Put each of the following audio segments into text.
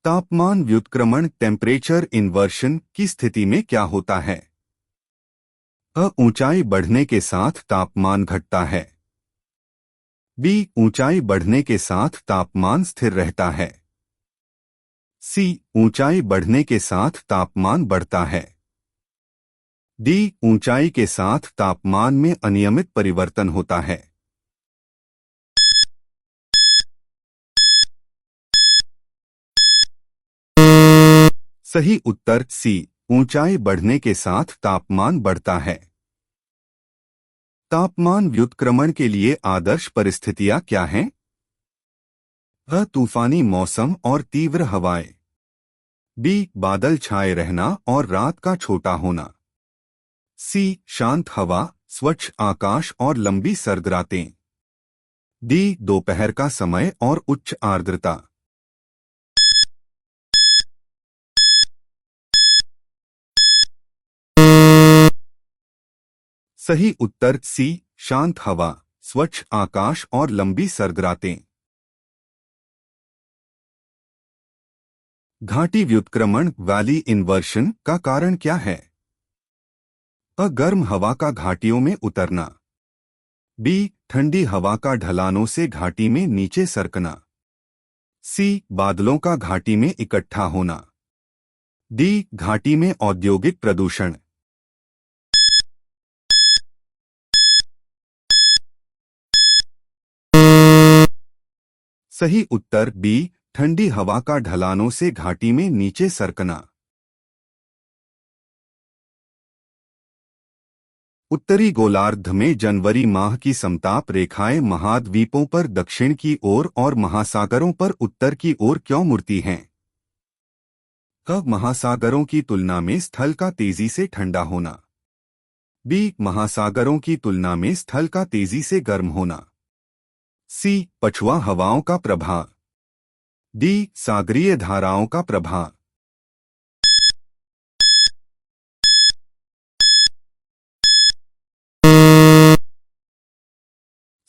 तापमान व्युत्क्रमण temperature inversion की स्थिति में क्या होता है? ऊंचाई बढ़ने के साथ तापमान घटता है। बी, ऊंचाई बढ़ने के साथ तापमान स्थिर रहता है। सी, ऊंचाई बढ़ने के साथ तापमान बढ़ता है। डी, ऊंचाई के साथ तापमान में अनियमित परिवर्तन होता है। सही उत्तर सी, ऊंचाई बढ़ने के साथ तापमान बढ़ता है। तापमान व्युत्क्रमण के लिए आदर्श परिस्थितियां क्या हैं? तूफानी मौसम और तीव्र हवाएं। बी, बादल छाए रहना और रात का छोटा होना। सी, शांत हवा, स्वच्छ आकाश और लंबी सर्द रातें। डी, दोपहर का समय और उच्च आर्द्रता। सही उत्तर सी, शांत हवा, स्वच्छ आकाश और लंबी सर्द रातें। घाटी व्युत्क्रमण वैली इन्वर्शन का कारण क्या है? गर्म हवा का घाटियों में उतरना। बी, ठंडी हवा का ढलानों से घाटी में नीचे सरकना। सी, बादलों का घाटी में इकट्ठा होना। डी, घाटी में औद्योगिक प्रदूषण। सही उत्तर बी, ठंडी हवा का ढलानों से घाटी में नीचे सरकना। उत्तरी गोलार्ध में जनवरी माह की समताप रेखाएं महाद्वीपों पर दक्षिण की ओर और महासागरों पर उत्तर की ओर क्यों मुड़ती हैं? कब महासागरों की तुलना में स्थल का तेजी से ठंडा होना। बी, महासागरों की तुलना में स्थल का तेजी से गर्म होना। सी, पछुआ हवाओं का प्रभाव। डी, सागरीय धाराओं का प्रभाव।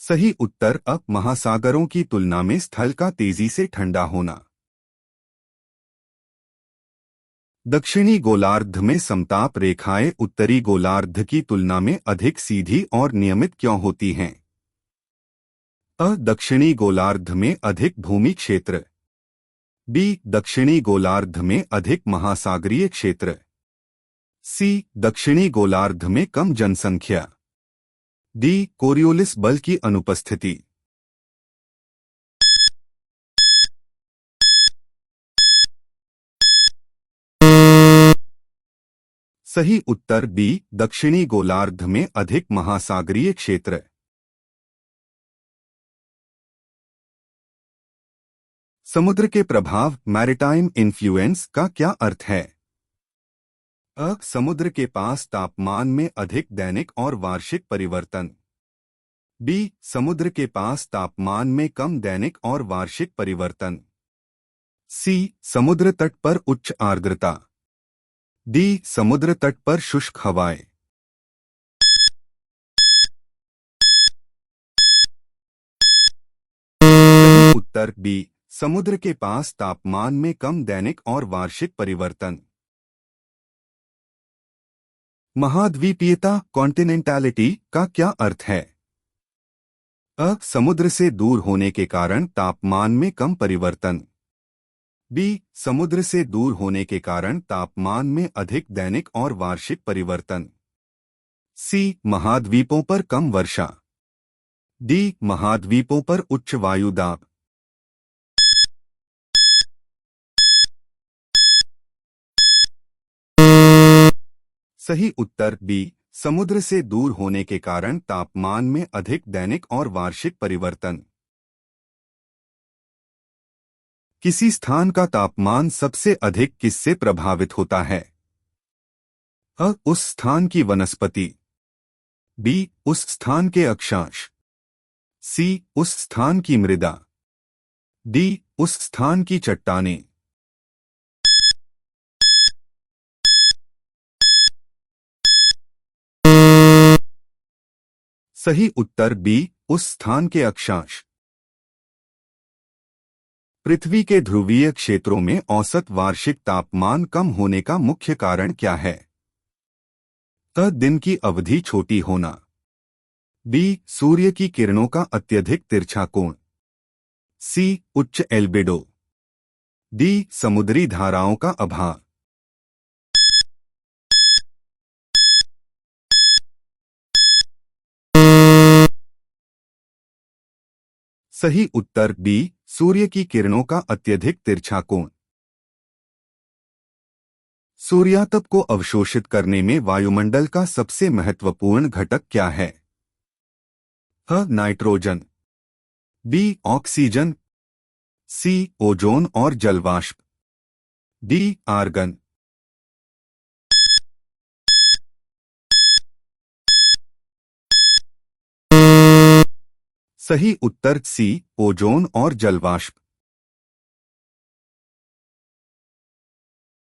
सही उत्तर अब महासागरों की तुलना में स्थल का तेजी से ठंडा होना। दक्षिणी गोलार्ध में समताप रेखाएं उत्तरी गोलार्ध की तुलना में अधिक सीधी और नियमित क्यों होती हैं? दक्षिणी गोलार्ध में अधिक भूमि क्षेत्र। बी, दक्षिणी गोलार्ध में अधिक महासागरीय क्षेत्र। सी, दक्षिणी गोलार्ध में कम जनसंख्या। डी, कोरियोलिस बल की अनुपस्थिति। सही उत्तर बी, दक्षिणी गोलार्ध में अधिक महासागरीय क्षेत्र। समुद्र के प्रभाव मैरिटाइम इन्फ्लुएंस का क्या अर्थ है? समुद्र के पास तापमान में अधिक दैनिक और वार्षिक परिवर्तन। बी, समुद्र के पास तापमान में कम दैनिक और वार्षिक परिवर्तन। सी, समुद्र तट पर उच्च आर्द्रता। डी, समुद्र तट पर शुष्क हवाएं। सही उत्तर बी, समुद्र के पास तापमान में कम दैनिक और वार्षिक परिवर्तन। महाद्वीपीयता कॉन्टिनेंटैलिटी का क्या अर्थ है? समुद्र से दूर होने के कारण तापमान में कम परिवर्तन। बी, समुद्र से दूर होने के कारण तापमान में अधिक दैनिक और वार्षिक परिवर्तन। सी, महाद्वीपों पर कम वर्षा। डी, महाद्वीपों पर उच्च वायु दाब। सही उत्तर बी, समुद्र से दूर होने के कारण तापमान में अधिक दैनिक और वार्षिक परिवर्तन। किसी स्थान का तापमान सबसे अधिक किससे प्रभावित होता है? उस स्थान की वनस्पति। बी, उस स्थान के अक्षांश। सी, उस स्थान की मृदा। डी, उस स्थान की चट्टानें। सही उत्तर बी, उस स्थान के अक्षांश। पृथ्वी के ध्रुवीय क्षेत्रों में औसत वार्षिक तापमान कम होने का मुख्य कारण क्या है? क. दिन की अवधि छोटी होना। बी. सूर्य की किरणों का अत्यधिक तिरछा कोण। सी. उच्च एल्बिडो। डी. समुद्री धाराओं का अभाव। सही उत्तर बी. सूर्य की किरणों का अत्यधिक तिरछा कोण। सूर्यातप को अवशोषित करने में वायुमंडल का सबसे महत्वपूर्ण घटक क्या है? अ. नाइट्रोजन। बी. ऑक्सीजन। सी. ओजोन और जलवाष्प। डी. आर्गन। सही उत्तर सी. ओजोन और जलवाष्प।